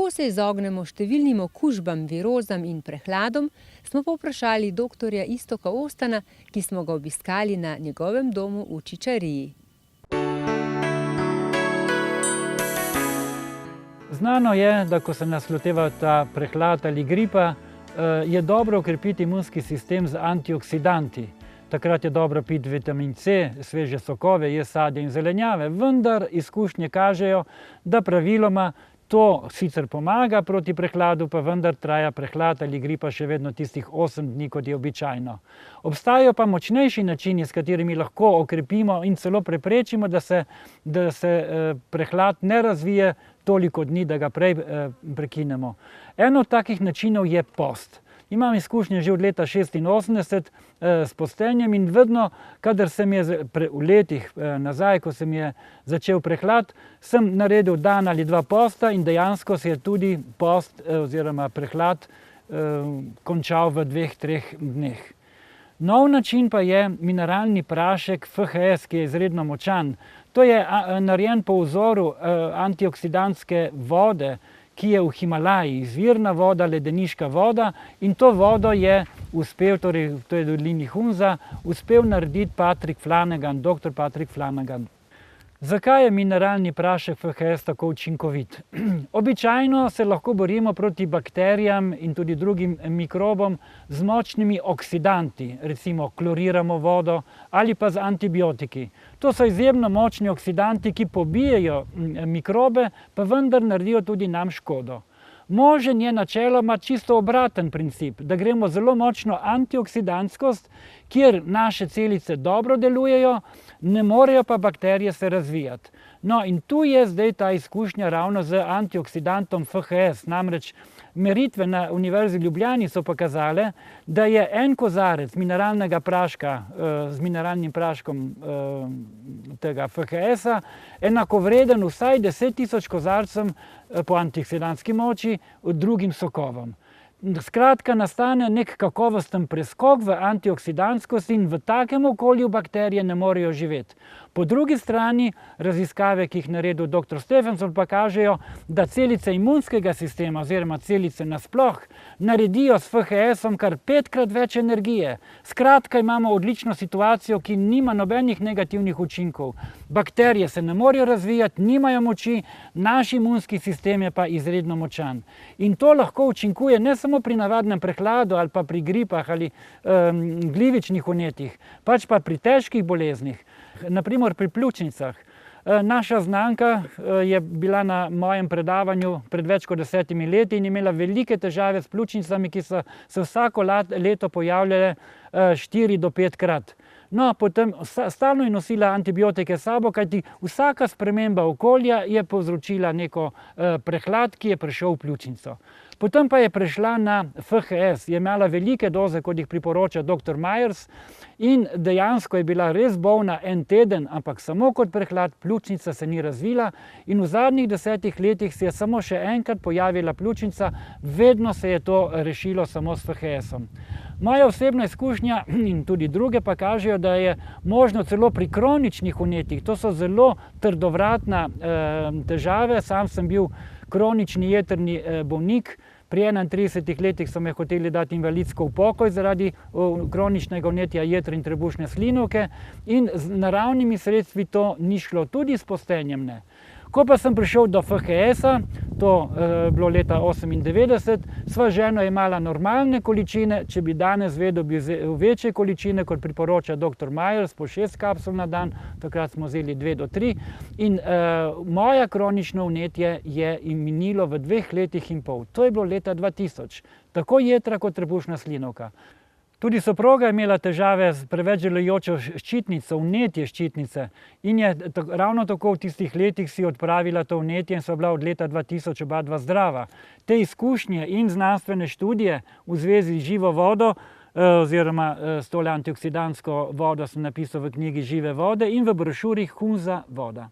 Kako se izognemo številnim okužbam, virozam in prehladom, smo povprašali doktorja Iztoka Ostana, ki smo ga obiskali na njegovem domu v Čičariji. Znano je, da ko se nas loteva ta prehlad ali gripa, je dobro okrepiti imunski sistem z antioksidanti. Takrat je dobro piti vitamin C, sveže sokove, jesti sadje in zelenjave, vendar izkušnje kažejo, da praviloma to sicer pomaga proti prehladu, pa vendar traja prehlad ali gripa še vedno tistih 8 dni, kot je običajno. Obstajajo pa močnejši načini, s katerimi lahko okrepimo in celo preprečimo, da se prehlad ne razvije toliko dni, da ga prej prekinemo. Eno od takih načinov je post. Imam izkušnje že od leta 86 s postenjem in vedno, kadar se mi je v letih nazaj, ko se mi je začel prehlad, sem naredil dan ali dva posta in dejansko se je tudi post oziroma prehlad končal v 2-3 dneh. Nov način pa je mineralni prašek FHS, ki je izredno močan. To je narejen po vzoru antioksidantske vode, ki je v Himalaji, izvirna voda, ledeniška voda, in to vodo je uspel, torej to je dolini Hunza, uspel narediti dr. Patrick Flanagan. Zakaj je mineralni prašek FHS tako učinkovit? Običajno se lahko borimo proti bakterijam in tudi drugim mikrobom z močnimi oksidanti, recimo kloriramo vodo ali pa z antibiotiki. To so izjemno močni oksidanti, ki pobijejo mikrobe, pa vendar naredijo tudi nam škodo. Možen je načeloma čisto obraten princip, da gremo zelo močno antioksidantskost, kjer naše celice dobro delujejo, ne morejo pa bakterije se razvijati. No in tu je zdaj ta izkušnja ravno z antioksidantom FHS, namreč meritve na Univerzi v Ljubljani so pokazale, da je en kozarec mineralnega praška z mineralnim praškom tega FHS-a enakovreden vsaj 10.000 kozarcem po antioksidantski moči drugim sokovom. Skratka, nastane nek kakovosten preskok v antioksidantskost in v takem okolju bakterije ne morejo živeti. Po drugi strani, raziskave, ki jih naredil dr. Stephenson, pa kažejo, da celice imunskega sistema oziroma celice nasploh naredijo s FHS-om kar 5-krat več energije. Skratka, imamo odlično situacijo, ki nima nobenih negativnih učinkov. Bakterije se ne morejo razvijati, nimajo moči, naš imunski sistem je pa izredno močan. In to lahko učinkuje ne samo pri navadnem prehladu ali pa pri gripah ali glivičnih vnetjih, pač pa pri težkih boleznih. Naprimer pri pljučnicah. Naša znanka je bila na mojem predavanju pred več kot 10 leti in imela velike težave s pljučnicami, ki so se vsako leto pojavljale 4 do 5 krat. No, potem stalno je nosila antibiotike s sabo, kajti vsaka sprememba okolja je povzročila neko prehlad, ki je prišel v pljučnico. Potem pa je prešla na FHS, je imela velike doze, kot jih priporoča dr. Myers, in dejansko je bila res bolna en teden, ampak samo kot prehlad, pljučnica se ni razvila in v zadnjih 10 letih se je samo še enkrat pojavila pljučnica, vedno se je to rešilo samo s FHS-om. Moja osebna izkušnja in tudi druge pa kažejo, da je možno celo pri kroničnih vnetjih, to so zelo trdovratna težave, sam sem bil kronični jetrni bolnik, pri 31 letih so me hoteli dati invalidsko v pokoj zaradi kroničnega vnetja jeter in trebušne slinavke in z naravnimi sredstvi to ni šlo, tudi s postenjem ne. Ko pa sem prišel do FHS-a, to je bilo leta 1998, sva ženo imela normalne količine, če bi danes vedel, bi vzel večje količine, kot priporoča dr. Myers, po 6 kapsul na dan, takrat smo vzeli 2 do 3. In moja kronično vnetje je minilo v 2 letih in pol. To je bilo leta 2000. Tako jetra kot trebušna slinavka. Tudi soproga je imela težave s preveč delujočo ščitnico, vnetje ščitnice in je ravno tako v tistih letih si odpravila to vnetje in so bila od leta 2000 oba dva zdrava. Te izkušnje in znanstvene študije v zvezi z živo vodo oziroma s tole antioksidantsko vodo sem napisal v knjigi Žive vode in v brošuri Hunza voda.